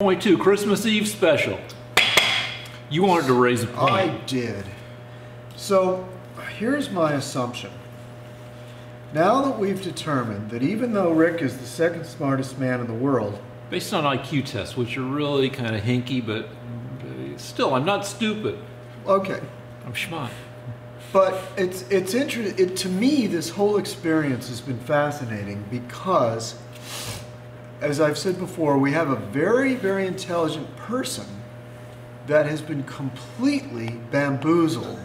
Point two, Christmas Eve special. You wanted to raise a point. I did. So here's my assumption. Now that we've determined that even though Rick is the second smartest man in the world, based on IQ tests, which are really kind of hinky, but still, I'm not stupid. Okay. I'm smart. But it's interesting. To me, this whole experience has been fascinating because, as I've said before, we have a very, very intelligent person that has been completely bamboozled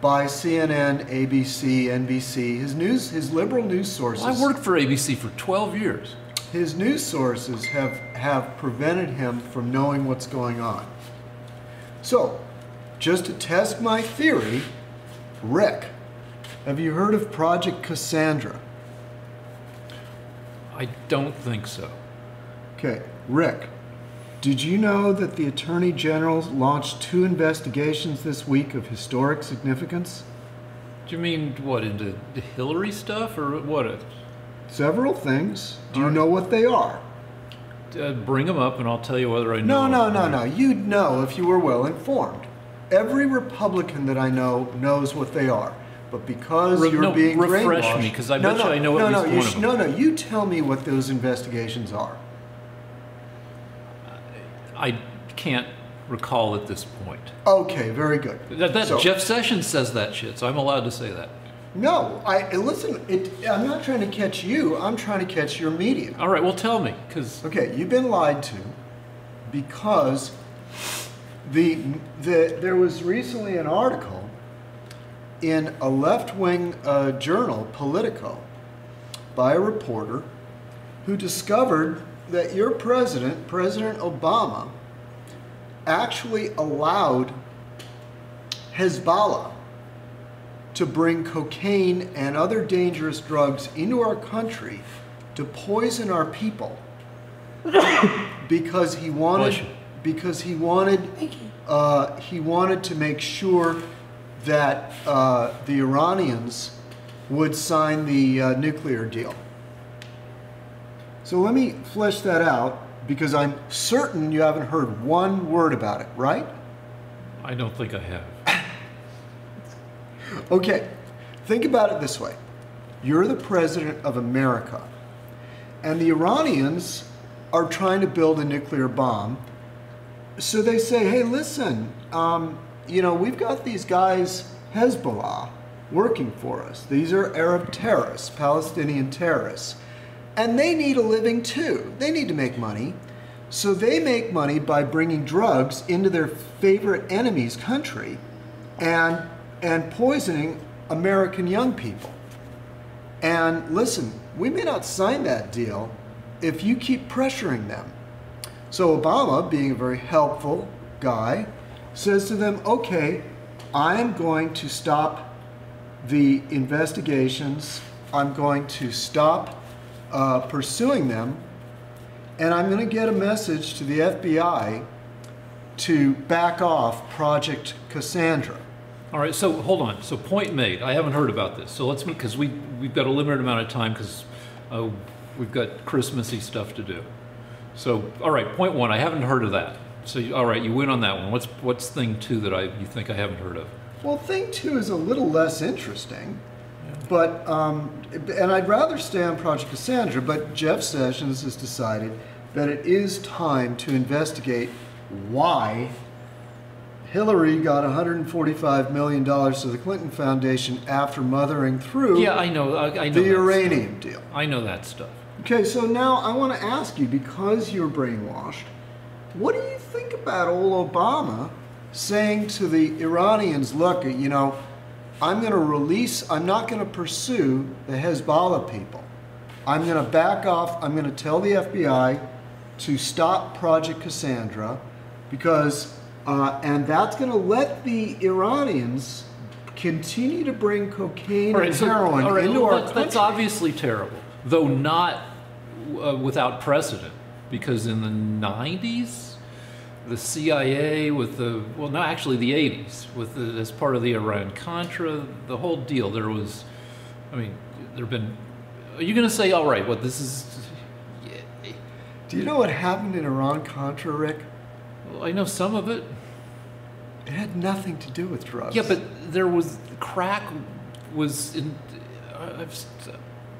by CNN, ABC, NBC, his liberal news sources. Well, I worked for ABC for 12 years. His news sources have prevented him from knowing what's going on. So, just to test my theory, Rick, have you heard of Project Cassandra? I don't think so. Okay, Rick, did you know that the Attorney General launched 2 investigations this week of historic significance? Do you mean, what, into the Hillary stuff, or what? Several things. Do you know what they are? Bring them up and I'll tell you whether I know. No. You'd know if you were well informed. Every Republican that I know knows what they are. But because you're being brainwashed... Refresh me, because I bet you I know at least one of them. No, you tell me what those investigations are. I can't recall at this point. Okay, very good. Jeff Sessions says that shit, so I'm allowed to say that. No, listen, I'm not trying to catch you, I'm trying to catch your media. All right, well tell me, because... Okay, you've been lied to because there was recently an article in a left-wing journal, Politico, by a reporter who discovered that your president, President Obama, actually allowed Hezbollah to bring cocaine and other dangerous drugs into our country to poison our people because he wanted to make sure that the Iranians would sign the nuclear deal. So let me flesh that out because I'm certain you haven't heard one word about it, right? I don't think I have. Okay, think about it this way. You're the president of America, and the Iranians are trying to build a nuclear bomb. So they say, hey, listen, we've got these guys, Hezbollah, working for us. These are Arab terrorists, Palestinian terrorists. And they need a living too. They need to make money. So they make money by bringing drugs into their favorite enemy's country and poisoning American young people. And listen, we may not sign that deal if you keep pressuring them. So Obama, being a very helpful guy, says to them, okay, I'm going to stop the investigations. I'm going to stop pursuing them, and I'm going to get a message to the FBI to back off Project Cassandra. All right, so hold on. So point made. I haven't heard about this. So let's, because we've got a limited amount of time because we've got Christmassy stuff to do. So, all right, point one, I haven't heard of that. So, all right, you win on that one. What's thing two that you think I haven't heard of? Well, thing two is a little less interesting, but and I'd rather stay on Project Cassandra. But Jeff Sessions has decided that it is time to investigate why Hillary got $145 million to the Clinton Foundation after mothering through I know the uranium deal. I know that stuff. Okay, so now I want to ask you, because you're brainwashed, what do you think about old Obama saying to the Iranians, look, I'm not going to pursue the Hezbollah people. I'm going to back off. I'm going to tell the FBI to stop Project Cassandra because, and that's going to let the Iranians continue to bring cocaine and heroin into our country. That's obviously terrible, though not without precedent, because in the 90s, the CIA with the 80s, as part of the Iran-Contra, the whole deal, there have been, are you going to say, all right, this is, Do you know what happened in Iran-Contra, Rick? Well, I know some of it. It had nothing to do with drugs. Yeah, but there was crack was in.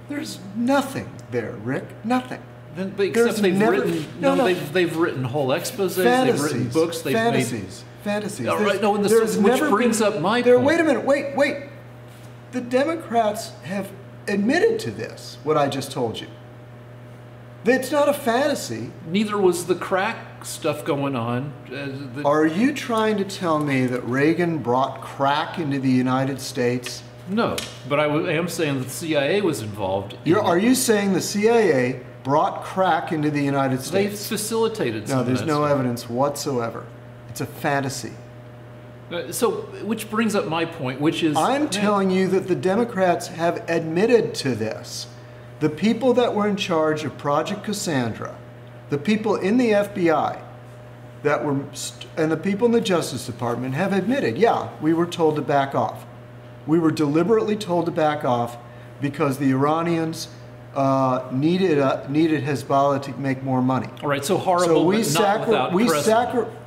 There's nothing there, Rick. Nothing. Then, except they've written whole exposés. Fantasies. They've written books. They've Fantasies. Fantasies. All right, no, which brings up my point. Wait a minute. Wait. The Democrats have admitted to this. What I just told you. It's not a fantasy. Neither was the crack stuff going on. Are you trying to tell me that Reagan brought crack into the United States? No, but I am saying that the CIA was involved. Are you saying the CIA brought crack into the United They States? facilitated some No, of there's that no stuff. evidence whatsoever. It's a fantasy. So, which brings up my point, which is... I'm telling you that the Democrats have admitted to this. The people that were in charge of Project Cassandra, the people in the FBI and the people in the Justice Department have admitted, yeah, we were told to back off. We were deliberately told to back off because the Iranians needed Hezbollah to make more money. All right, so horrible, so but not without precedent.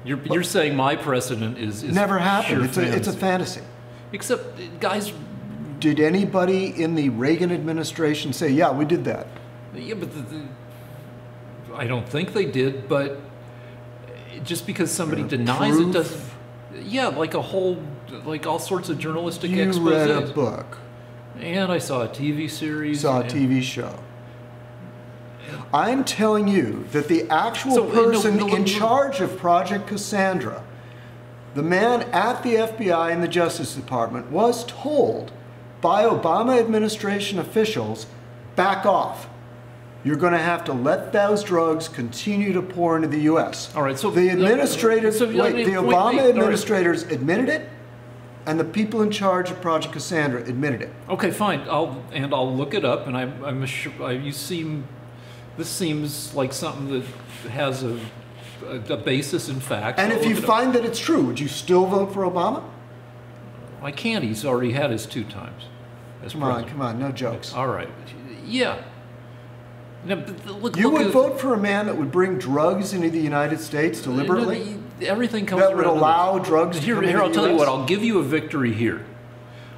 You're saying my precedent is never happened. It's a fantasy. fantasy. Except, guys... Did anybody in the Reagan administration say, yeah, we did that? Yeah, but I don't think they did, but just because somebody denies it doesn't... Yeah, like all sorts of journalistic exposés. You read a book. And I saw a TV series. Saw a TV show. I'm telling you that the actual person in charge of Project Cassandra, the man at the FBI and the Justice Department, was told by Obama administration officials, back off. You're going to have to let those drugs continue to pour into the U.S. All right, so the Obama administrators admitted it, and the people in charge of Project Cassandra admitted it. Okay, fine. I'll look it up, and I'm sure this seems like something that has a basis in fact. And if you find that it's true, would you still vote for Obama? I can't. He's already had his 2 times. Come on, no jokes. All right. Yeah. Now, you would vote for a man that would bring drugs into the United States deliberately? Everything comes that would allow drugs to come into the Here, I'll tell you US? what. I'll give you a victory here.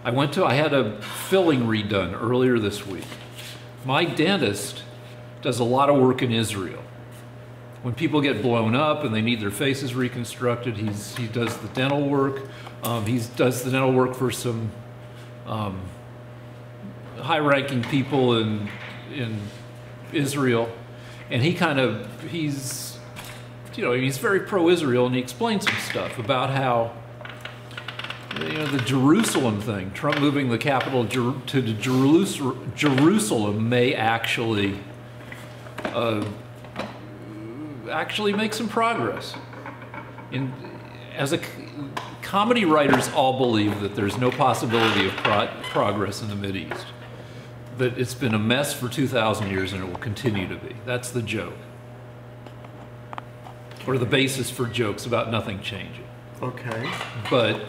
I had a filling redone earlier this week. My dentist does a lot of work in Israel. When people get blown up and they need their faces reconstructed, he does the dental work. He does the dental work for some high-ranking people in Israel, and he's very pro-Israel, and he explains some stuff about how the Jerusalem thing, Trump moving the capital to Jerusalem may actually make some progress. Comedy writers all believe that there's no possibility of progress in the Mideast. That it's been a mess for 2,000 years and it will continue to be. That's the joke. Or the basis for jokes about nothing changing. Okay. But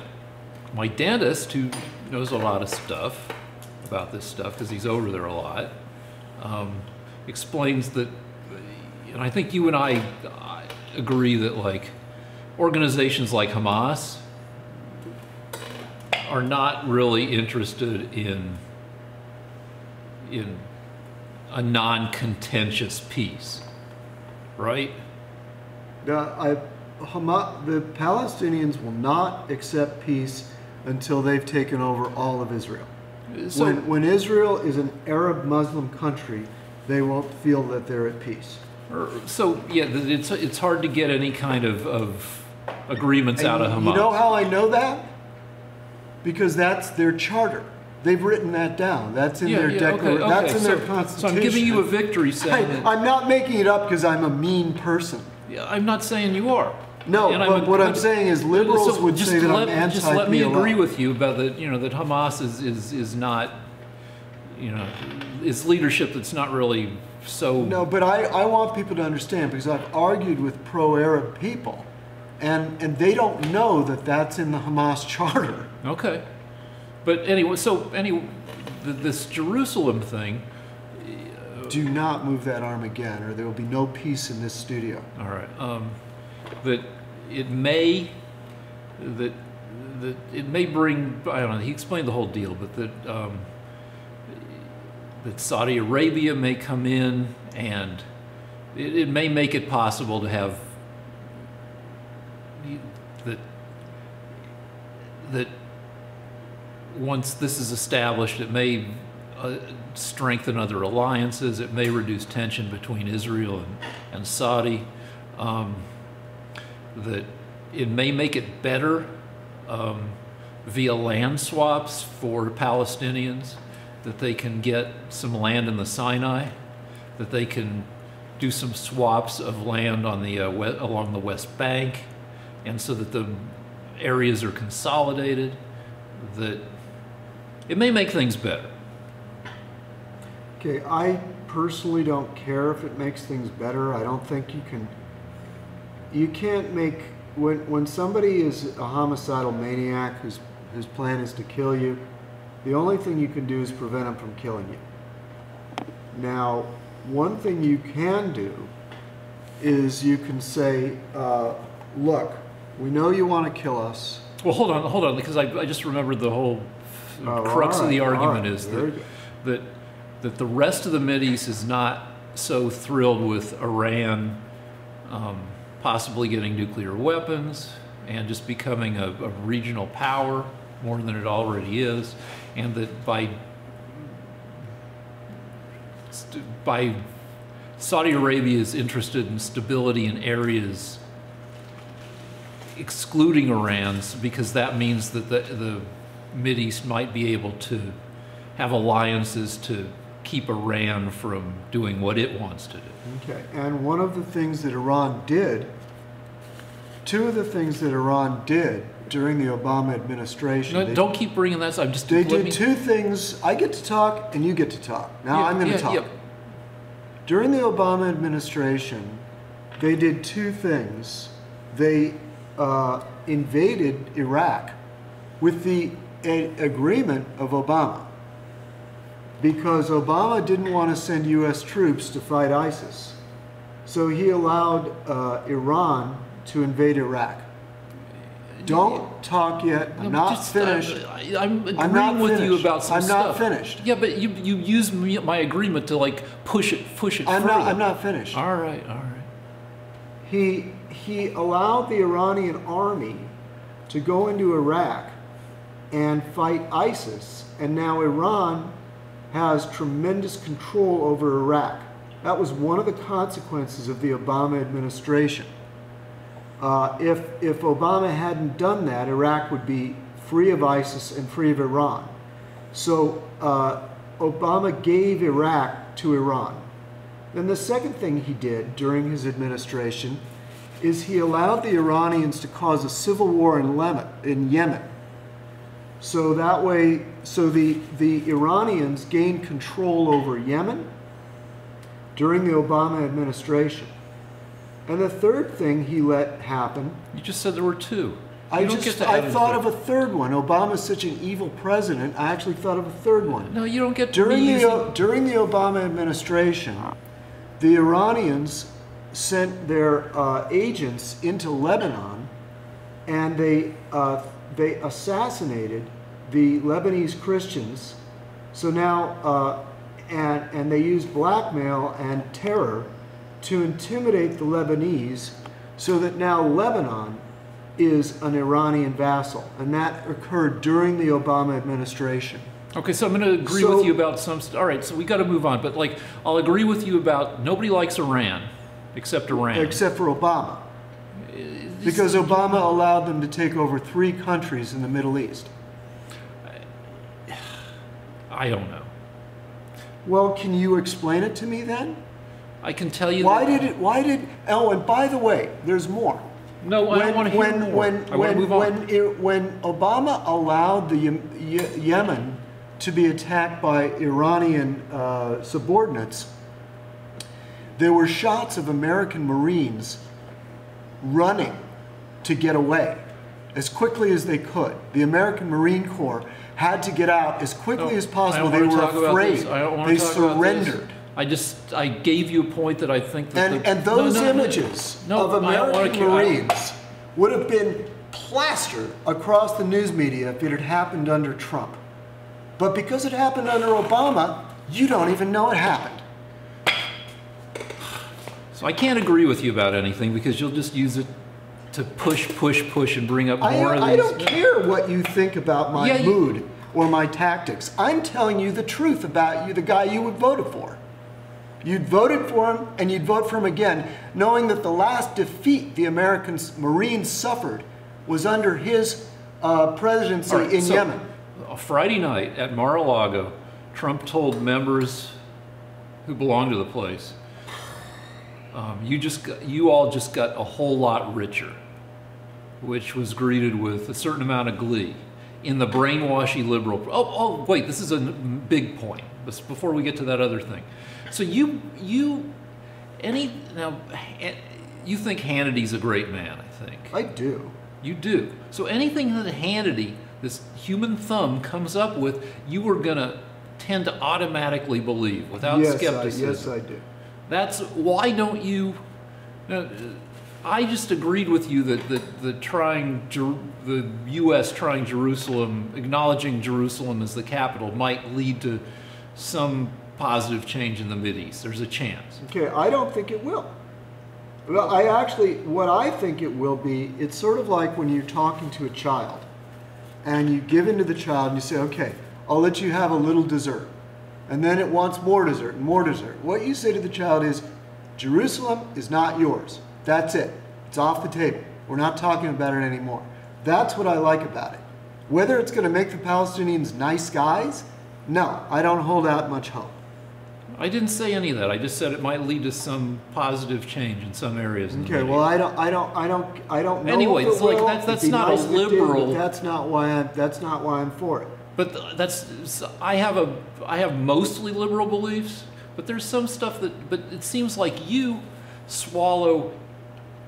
my dentist, who knows a lot of stuff about this stuff because he's over there a lot, explains that, and I think you and I agree that organizations like Hamas are not really interested in a non-contentious peace, right? The Palestinians will not accept peace until they've taken over all of Israel. So, when Israel is an Arab Muslim country, they won't feel that they're at peace. So yeah, it's hard to get any kind of agreements out of Hamas. You know how I know that? Because that's their charter. They've written that down. That's in their declaration. That's in their constitution. So I'm giving you a victory saying I'm not making it up because I'm a mean person. Yeah, I'm not saying you are. No, but what I'm saying is liberals would say that I'm anti-PLO. Just let me agree with you about that. That Hamas is not, is leadership that's not really so. No, but I want people to understand because I've argued with pro-Arab people, and they don't know that that's in the Hamas charter. Okay. But anyway, this Jerusalem thing. do not move that arm again, or there will be no peace in this studio. All right. That it may that it may bring, I don't know. He explained the whole deal, but that Saudi Arabia may come in, and it may make it possible to have that once this is established, it may strengthen other alliances. It may reduce tension between Israel and Saudi. That it may make it better via land swaps for Palestinians, that they can get some land in the Sinai, that they can do some swaps of land on the along the West Bank, and so that the areas are consolidated, that it may make things better. Okay, I personally don't care if it makes things better. I don't think you can't make, when somebody is a homicidal maniac whose plan is to kill you, the only thing you can do is prevent them from killing you. Now, one thing you can do is you can say, look, we know you want to kill us. Well, hold on, because I just remembered the whole crux of the argument is that the rest of the Mideast is not so thrilled with Iran possibly getting nuclear weapons and just becoming a regional power more than it already is, and that by Saudi Arabia is interested in stability in areas excluding Iran's, because that means that the Mideast might be able to have alliances to keep Iran from doing what it wants to do. Okay, and one of the things that Iran did, two of the things that Iran did during the Obama administration. No, don't keep bringing that up. They did two things. I get to talk and you get to talk. Now I'm going to talk. During the Obama administration, they did two things. They invaded Iraq with the agreement of Obama, because Obama didn't want to send U.S. troops to fight ISIS. So he allowed Iran to invade Iraq. Don't talk yet. I'm not finished. I'm agreeing with you about some stuff. I'm not finished. Yeah, but you use my agreement to like push it further. I'm not finished. All right. He allowed the Iranian army to go into Iraq and fight ISIS, and now Iran has tremendous control over Iraq. That was one of the consequences of the Obama administration. If Obama hadn't done that, Iraq would be free of ISIS and free of Iran. So Obama gave Iraq to Iran. Then the second thing he did during his administration is he allowed the Iranians to cause a civil war in Yemen. So that way, the Iranians gained control over Yemen during the Obama administration. And the third thing he let happen... You just said there were two. I thought of a third one. Obama's such an evil president, I actually thought of a third one. No, you don't get during the Obama administration, the Iranians sent their agents into Lebanon, and they assassinated the Lebanese Christians. So now, and they used blackmail and terror to intimidate the Lebanese, so that now Lebanon is an Iranian vassal, and that occurred during the Obama administration. Okay, so I'm going to agree with you about some. All right, so we got to move on. But like, I'll agree with you about nobody likes Iran, except Iran, except for Obama, because Obama allowed them to take over 3 countries in the Middle East. I don't know. Well, can you explain it to me then? I can tell you. Why did? Oh, and by the way, there's more. No, I don't want to hear more. I want to move on. When Obama allowed the Yemen to be attacked by Iranian subordinates, there were shots of American Marines running to get away as quickly as they could. The American Marine Corps had to get out as quickly as possible. They were afraid. They surrendered. I gave you a point that I think that and those images of American Marines would have been plastered across the news media if it had happened under Trump. But because it happened under Obama, you don't even know it happened. So I can't agree with you about anything because you'll just use it to push, and bring up more of these. I don't care what you think about my mood or my tactics. I'm telling you the truth about you, the guy you would vote for. You'd voted for him, and you'd vote for him again, knowing that the last defeat the American Marines suffered was under his presidency in Yemen. Friday night at Mar-a-Lago, Trump told members who belong to the place, you all just got a whole lot richer, which was greeted with a certain amount of glee in the brainwashy liberal. Oh, wait, this is a big point. Before we get to that other thing, so you think Hannity's a great man? I think I do. You do. So anything that Hannity, this human thumb, comes up with, you are gonna tend to automatically believe without skepticism. Yes, I do. That's why don't you? I just agreed with you that the U.S. trying Jerusalem, acknowledging Jerusalem as the capital, might lead to some positive change in the Mideast. There's a chance. Okay, I don't think it will. Well, what I think it will be, it's sort of like when you're talking to a child and you give in to the child and you say, okay, I'll let you have a little dessert. And then it wants more dessert and more dessert. What you say to the child is, Jerusalem is not yours. That's it. It's off the table. We're not talking about it anymore. That's what I like about it. Whether it's going to make the Palestinians nice guys, no, I don't hold out much hope. I didn't say any of that. I just said it might lead to some positive change in some areas. Okay, well, I don't know. Anyway, it's like that's not a liberal. But that's not why I'm for it. But I have mostly liberal beliefs, but there's some stuff but it seems like you swallow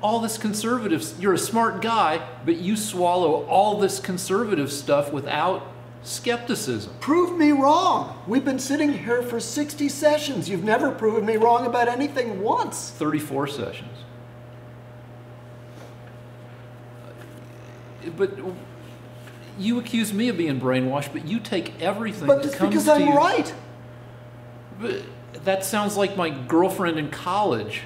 all this conservative. You're a smart guy, but you swallow all this conservative stuff without skepticism. Prove me wrong. We've been sitting here for 60 sessions. You've never proven me wrong about anything once. 34 sessions. But you accuse me of being brainwashed, but you take everything that comes to you. But it's because I'm right. But that sounds like my girlfriend in college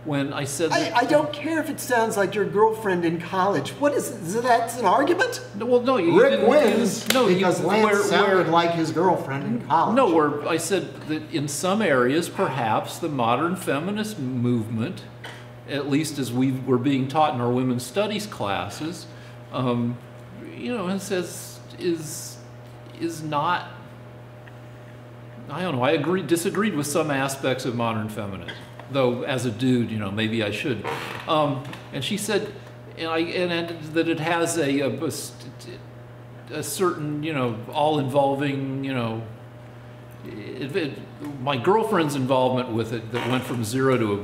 when I said that. I don't care if it sounds like your girlfriend in college. What is that's an argument? No, well, no. Rick wins because Lance sounded like his girlfriend in college. No, where I said that in some areas, perhaps the modern feminist movement, at least as we were being taught in our women's studies classes, it says is not. I don't know. I disagreed with some aspects of modern feminism. Though as a dude, maybe I should. And she said, and that it has a certain, all-involving, my girlfriend's involvement with it that went from 0 to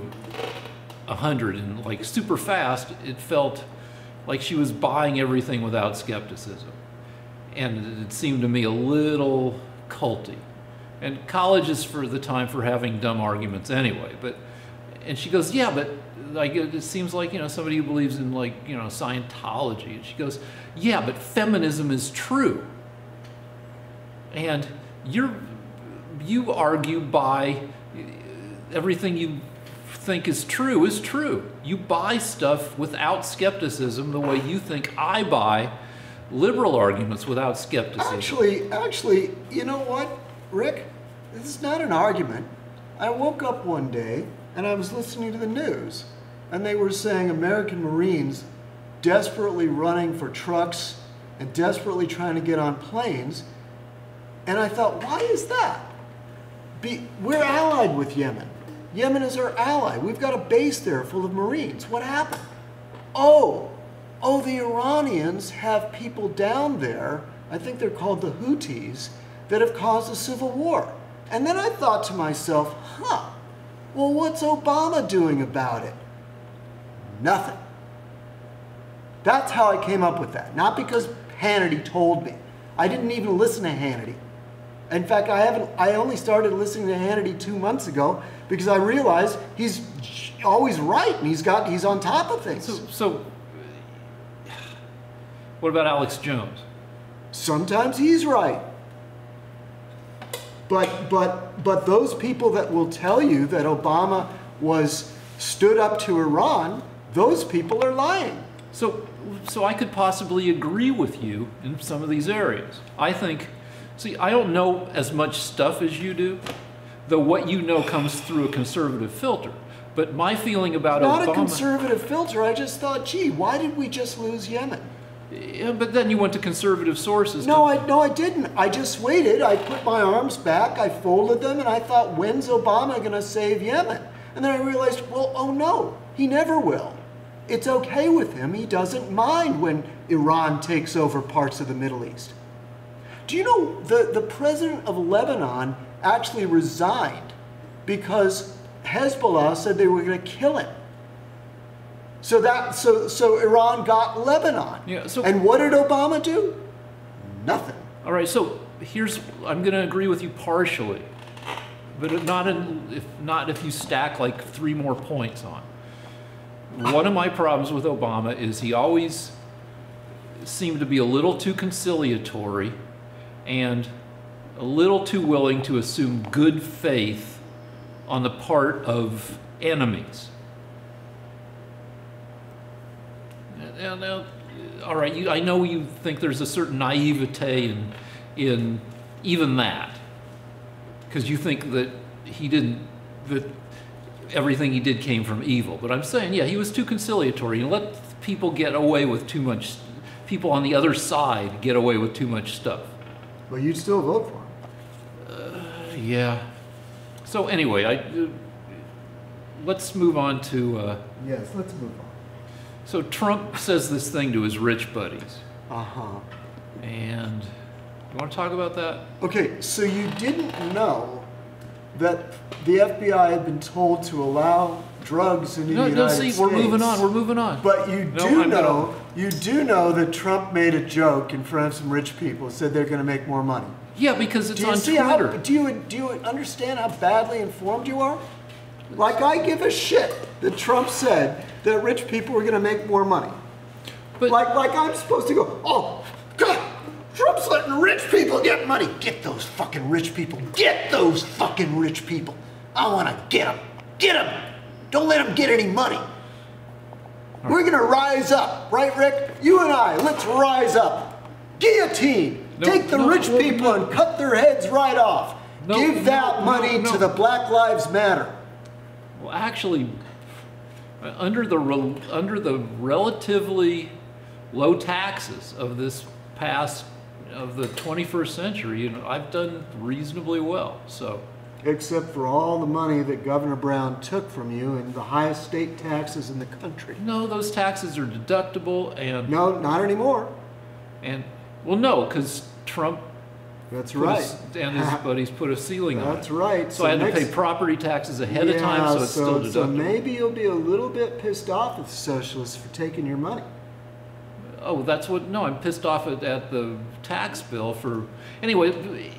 100 and like super fast. It felt like she was buying everything without skepticism, and it seemed to me a little culty. And college is for the time for having dumb arguments anyway, and she goes, yeah, but like it seems like somebody who believes in Scientology. And she goes, yeah, but feminism is true. And you argue by everything you think is true is true. You buy stuff without skepticism the way you think I buy liberal arguments without skepticism. Actually, you know what, Rick? This is not an argument. I woke up one day and I was listening to the news, and they were saying American Marines desperately running for trucks and desperately trying to get on planes. And I thought, why is that? We're allied with Yemen. Yemen is our ally. We've got a base there full of Marines. What happened? Oh, the Iranians have people down there, I think they're called the Houthis, that have caused a civil war. And then I thought to myself, well, what's Obama doing about it? Nothing. That's how I came up with that. Not because Hannity told me. I didn't even listen to Hannity. In fact, I only started listening to Hannity 2 months ago because I realized he's always right and he's on top of things. So what about Alex Jones? Sometimes he's right. But those people that will tell you that Obama stood up to Iran, those people are lying. So I could possibly agree with you in some of these areas. I think, see, I don't know as much stuff as you do, though what you know comes through a conservative filter. But my feeling about Obama... Not a conservative filter. I just thought, gee, why did we just lose Yemen? Yeah, but then you went to conservative sources. No, I didn't. I just waited. I put my arms back, I folded them, and I thought, when's Obama going to save Yemen? And then I realized, well, oh no, he never will. It's okay with him. He doesn't mind when Iran takes over parts of the Middle East. Do you know the president of Lebanon actually resigned because Hezbollah said they were going to kill him? So Iran got Lebanon. Yeah, and what did Obama do? Nothing. All right, so I'm going to agree with you partially, but not if you stack like 3 more points on. One of my problems with Obama is he always seemed to be a little too conciliatory and a little too willing to assume good faith on the part of enemies. Now, all right, I know you think there's a certain naivete in even that, because you think that that everything he did came from evil. But I'm saying, yeah, he was too conciliatory and let people get away with too much. People on the other side get away with too much stuff. But you'd still vote for him. Yeah. So anyway, let's move on to. Yes, let's move on. So Trump says this thing to his rich buddies. Uh-huh. And you want to talk about that? Okay, so you didn't know that the FBI had been told to allow drugs in the United States. We're moving on. But you do know that Trump made a joke in front of some rich people, said they're going to make more money. Yeah, because it's on Twitter. Do you understand how badly informed you are? Like, I give a shit that Trump said that rich people were going to make more money. But like I'm supposed to go, oh, God, Trump's letting rich people get money. Get those fucking rich people. Get those fucking rich people. I want to get them. Get them. Don't let them get any money. Right. We're going to rise up. Right, Rick? You and I, let's rise up. Guillotine. Take the rich people and cut their heads right off. Give that money to the Black Lives Matter. Well, actually, under the relatively low taxes of the 21st century, I've done reasonably well. So, except for all the money that Governor Brown took from you and the highest state taxes in the country. No, those taxes are deductible, and no, not anymore. And well, no, because Trump. That's right. And his buddies put a ceiling on it. That's right. So I had to pay property taxes ahead of time, so it's still deductible. So maybe you'll be a little bit pissed off at the socialists for taking your money. Oh, that's what, no, I'm pissed off at the tax bill for, anyway,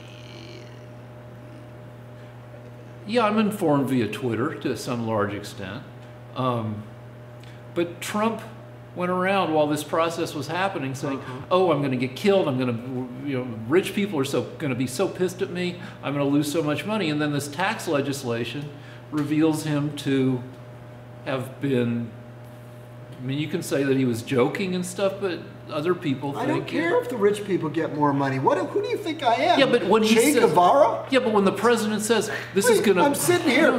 yeah, I'm informed via Twitter to some large extent. But Trump went around while this process was happening saying, oh, I'm going to get killed, I'm going to, rich people are going to be so pissed at me, I'm going to lose so much money. And then this tax legislation reveals him to have been, I mean, you can say that he was joking and stuff, but other people think... I don't care if the rich people get more money. Who do you think I am? Yeah, but when he Che Guevara? Yeah, but when the president says, this is going to... I'm sitting here.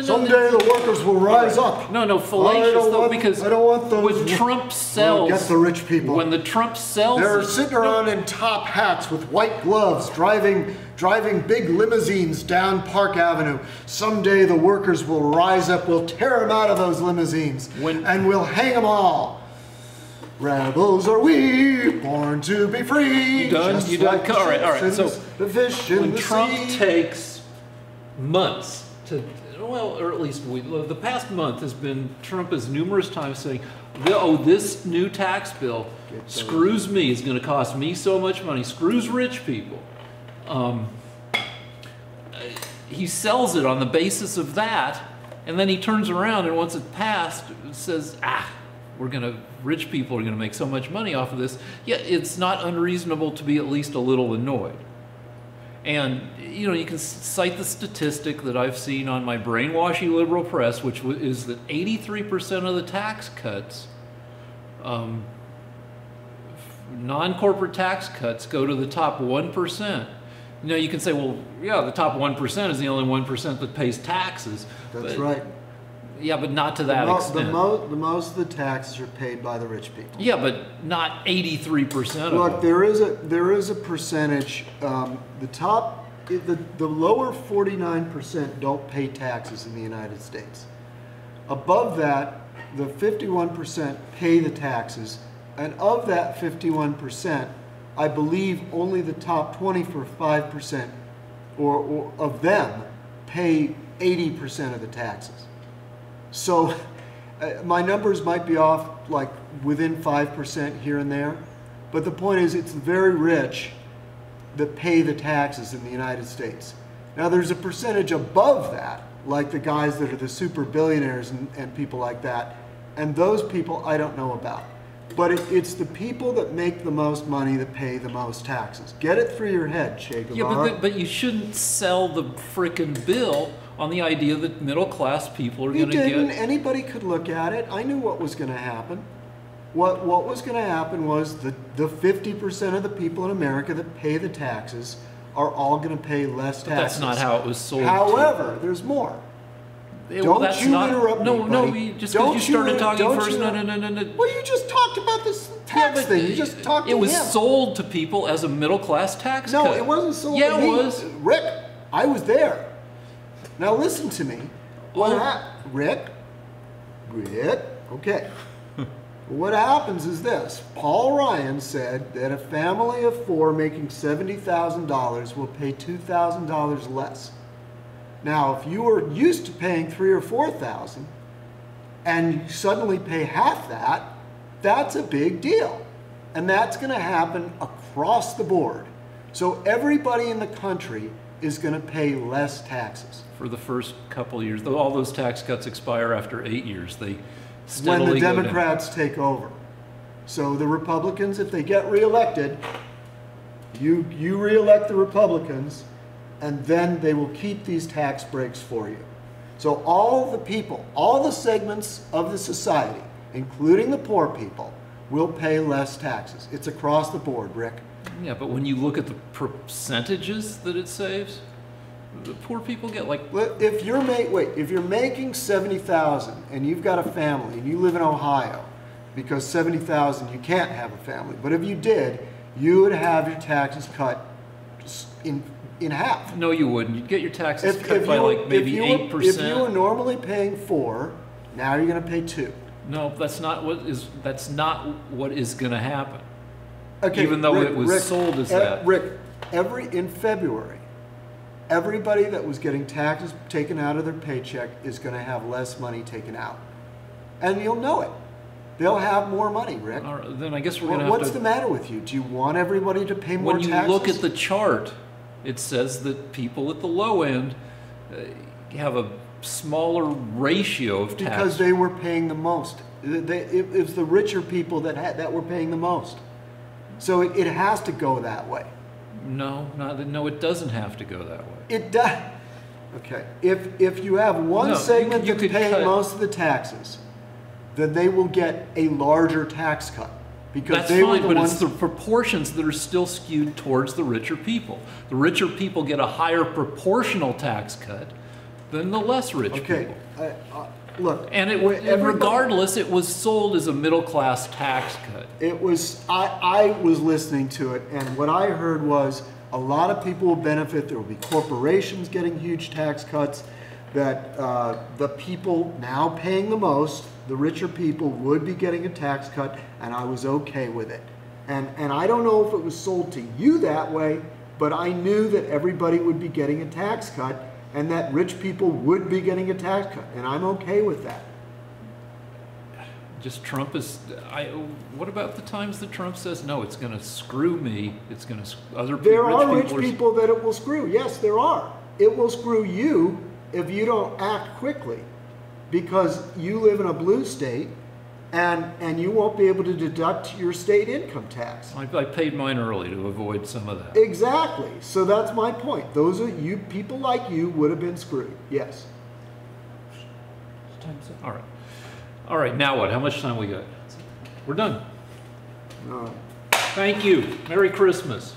Someday the workers will rise up. No, fallacious, though, because I don't want those... when Trump sells... Get the rich people. When the Trump sells... They're sitting around in top hats with white gloves, driving big limousines down Park Avenue. Someday the workers will rise up. We'll tear them out of those limousines. And we'll hang them all. Rebels are we, born to be free. You done? All right. So the fish in when the Trump sea. takes months to, well, or at least the past month has been, Trump has numerous times saying, oh, this new tax bill screws me. It's going to cost me so much money. Screws rich people. he sells it on the basis of that, and then he turns around and once it's passed, says, rich people are going to make so much money off of this. Yeah, it's not unreasonable to be at least a little annoyed. And, you know, you can cite the statistic that I've seen on my brainwashy liberal press, which is that 83% of the tax cuts, non-corporate tax cuts, go to the top 1%. You know, you can say, well, yeah, the top 1% is the only 1% that pays taxes. That's right. Yeah, but not to that extent. The most of the taxes are paid by the rich people. Yeah, but not 83% of Look, them. there is a percentage. The lower 49% don't pay taxes in the United States. Above that, the 51% pay the taxes, and of that 51%, I believe only the top 25% or of them pay 80% of the taxes. So my numbers might be off like within 5% here and there, but the point is it's the very rich that pay the taxes in the United States. Now there's a percentage above that, like the guys that are the super billionaires and people like that, and those people I don't know about. But it's the people that make the most money that pay the most taxes. Get it through your head, Che Guevara. Yeah, but you shouldn't sell the frickin' bill on the idea that middle-class people are going to get... You didn't. Anybody could look at it. I knew what was going to happen. What was going to happen was the 50% of the people in America that pay the taxes are all going to pay less taxes. But that's not how it was sold. However, there's more. Don't you interrupt me, buddy. Just because you started talking first. No. Well, you just talked about this tax thing. You just talked to him. It was sold to people as a middle-class tax cut. No, it wasn't sold to me. Yeah, it was. Rick, I was there. Now listen to me. Rick, okay. What happens is this. Paul Ryan said that a family of 4 making $70,000 will pay $2,000 less. Now, if you were used to paying $3,000 or $4,000 and you suddenly pay half that, that's a big deal. And that's going to happen across the board. So everybody in the country is going to pay less taxes. For the first couple of years. All those tax cuts expire after 8 years. They steadily when the Democrats take over. So the Republicans, if they get reelected, you reelect the Republicans, and then they will keep these tax breaks for you. So all the people, all the segments of the society, including the poor people, will pay less taxes. It's across the board, Rick. Yeah, but when you look at the percentages that it saves, the poor people get like... If you're making $70,000 and you've got a family and you live in Ohio, because $70,000 you can't have a family, but if you did, you would have your taxes cut in half. No, you wouldn't. You'd get your taxes cut by like maybe 8%. If you were normally paying 4, now you're going to pay 2. No, that's not what is going to happen. Okay, even though it was sold as that. Rick, in February, everybody that was getting taxes taken out of their paycheck is going to have less money taken out. And you'll know it. They'll have more money, Rick. All right, then I guess we're going to have What's the matter with you? Do you want everybody to pay more taxes? When you look at the chart, it says that people at the low end have a smaller ratio of tax. Because they were paying the most. It's the richer people that were paying the most. So it has to go that way. No, it doesn't have to go that way. It does. Okay. If you have one segment that's paying most of the taxes, then they will get a larger tax cut. Because that's fine, but it's the proportions that are still skewed towards the richer people. The richer people get a higher proportional tax cut than the less rich people. Look, and regardless, it was sold as a middle-class tax cut. It was. I was listening to it, and what I heard was a lot of people will benefit. There will be corporations getting huge tax cuts. That the people now paying the most, the richer people, would be getting a tax cut, and I was okay with it. And I don't know if it was sold to you that way, but I knew that everybody would be getting a tax cut, and that rich people would be getting a tax cut, and I'm okay with that. Just Trump is. What about the times that Trump says no? It's going to screw me. It's going to other people. There are rich people that it will screw. Yes, there are. It will screw you if you don't act quickly, because you live in a blue state, and you won't be able to deduct your state income tax. I paid mine early to avoid some of that. Exactly. So that's my point. Those are you. People like you would have been screwed. Yes. Time's up. All right. All right. Now what? How much time we got? We're done. Thank you. Merry Christmas.